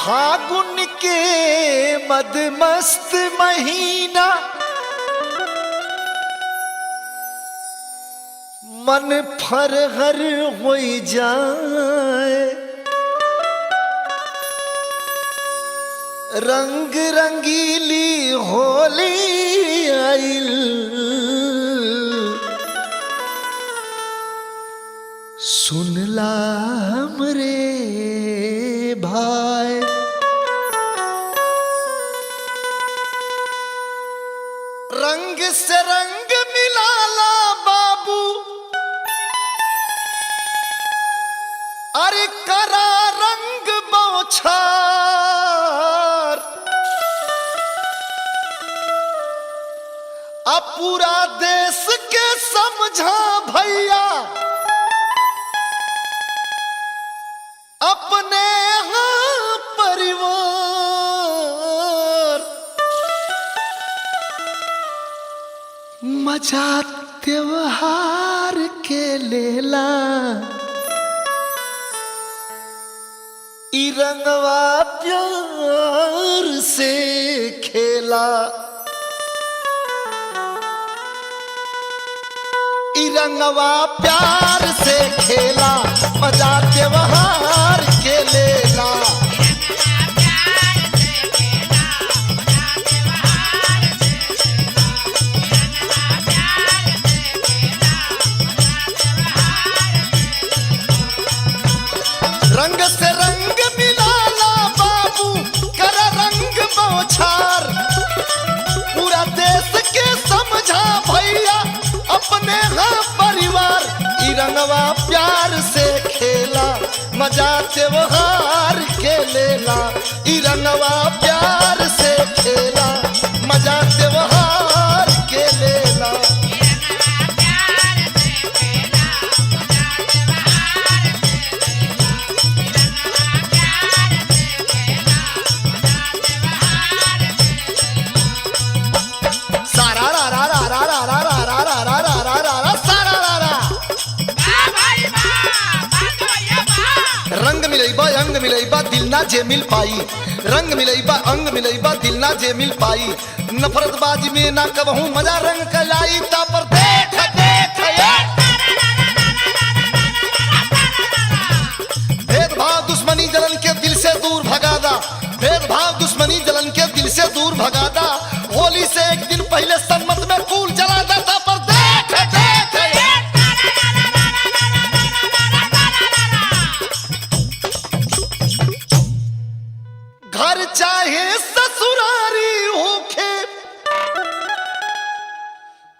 फागुन के मदमस्त महीना मन फरहर हो जाए, रंग रंगीली होली आइल, सुनला हमरे भाई। रंग से रंग मिलाला बाबू, अरे करा रंग बौछार, अब पूरा देश के समझा भैया, अपने यहाँ परिवार, मजा त्योहार के लेला, ई रंगवा प्यार से खेला, ई रंगवा प्यार से खेला, मजा त्योहार के लेला। रंग से रंग मिलाला बाबू, कर रंग बौछार, पूरा देश के समझा भैया, अपने हाँ परिवार, ई रंगवा प्यार से खेला, मजा त्योहार के लेला, ई रंगवा प्यार से खेला, मजा त्योहार के लेला। रंग मिलैबा अंग मिलैबा दिल ना जे मिल पाई, रंग मिलैबा अंग मिलैबा दिल ना जे मिल पाई, नफरतबाजी में ना कबहू मजा रंग कलाई, ता पर देख देख भेदभाव दुश्मनी जलन के दिल से दूर भगादा, भेदभाव दुश्मनी जलन के दिल से दूर भगादा, होली से एक दिन पहले सम्मत में फूल जला दा, ता पर देख देख घर चाहे ससुरारी होखे,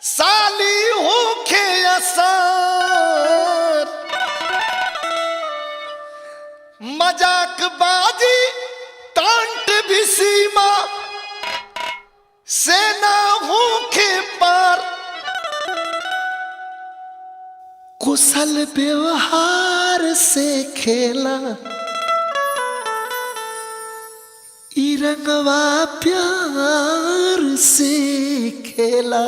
साली होखे असार, मजाक बाजी टांट भी सीमा से ना होखे पार, कुशल व्यवहार से खेला, ई रंगवा प्यार से खेला,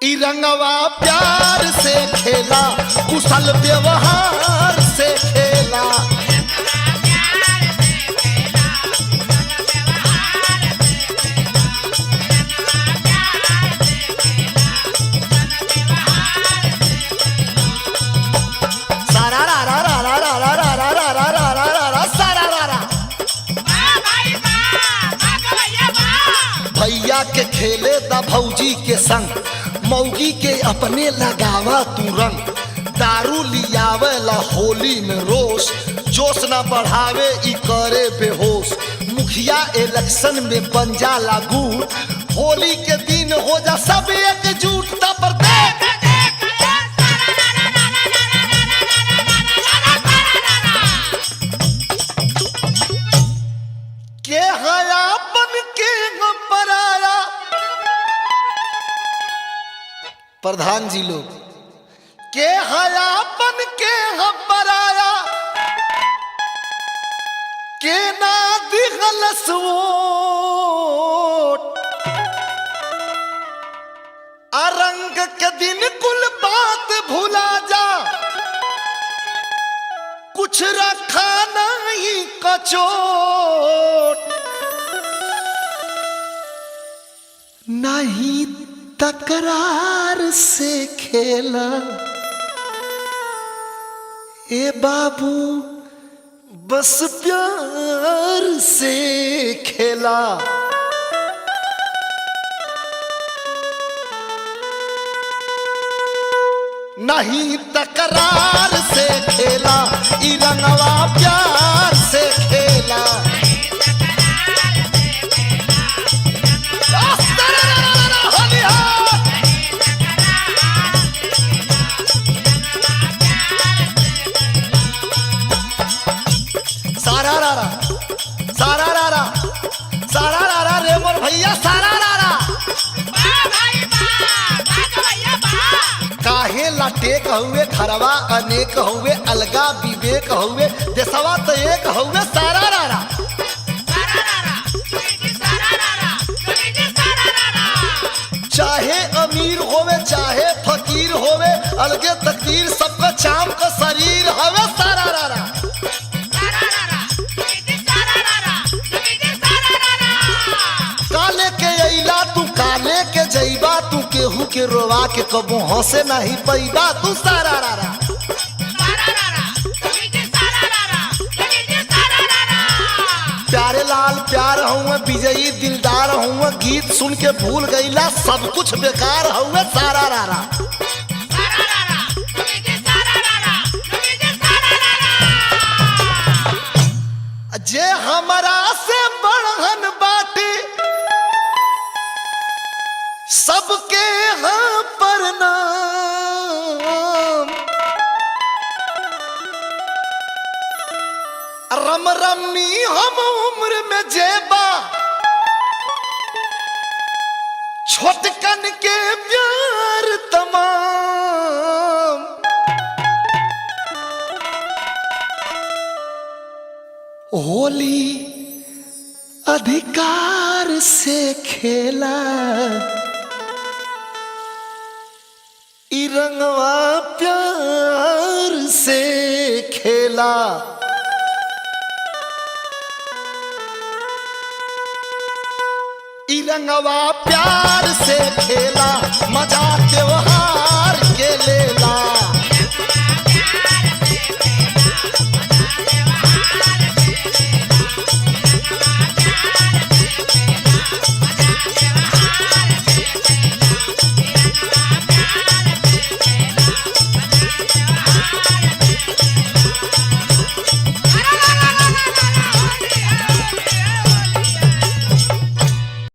ई रंगवा प्यार से खेला, कुशल व्यवहार से खेला। भैया के खेले दा भौजी के संग, मौगी के अपने लगावा तू रंग, दारू लियावे ला होली में रोष, जोश ना बढ़ावे ई करे बेहोश, मुखिया इलेक्शन में बन जा लागू, होली के दिन हो जा सब एकजुट, ता पर देख के हया बन के पराया। प्रधान जी लोग के हया बन के पराया, के ना दिखलस वोट, रंग के दिन कुल बात भुला जा, कुछ रखा नहीं कचोट, नहीं तकरार से खेला। ए बाबू बस प्यार से खेला। नहीं तकरार से खेला, ई रंगवा प्यार से खेला। सारा रारा सारा रारा सारा रारा रे मोर भैया सारा रारा। काहे लाटेक हुए घरवा अनेक हुए, अलगा विवेक हुए, देशवा तो एक हुए सारा रारा। चाहे अमीर होवे चाहे फकीर होवे, अलगे तकदीर सबका चाम का शरीर हवे सारा रारा। काले के अइला तू काले के जइबा, तू केहू के रोवा के कबो हंसे नहीं पैबा तू सारा रारा। प्यारे लाल प्यार हुए, विजयी दिलदार हुए, गीत सुन के भूल गईला सब कुछ बेकार हुए सारा रारा। जे हमरा से बढ़न बाटे सबके हाँ प्रणाम। रम रमी हम उम्र में जेबा, छोटकन के प्यार तमाम। होली अधिकार से खेला, ई रंगवा प्यार से खेला। ई रंगवा प्यार से खेला, मजा त्योहार के लेला।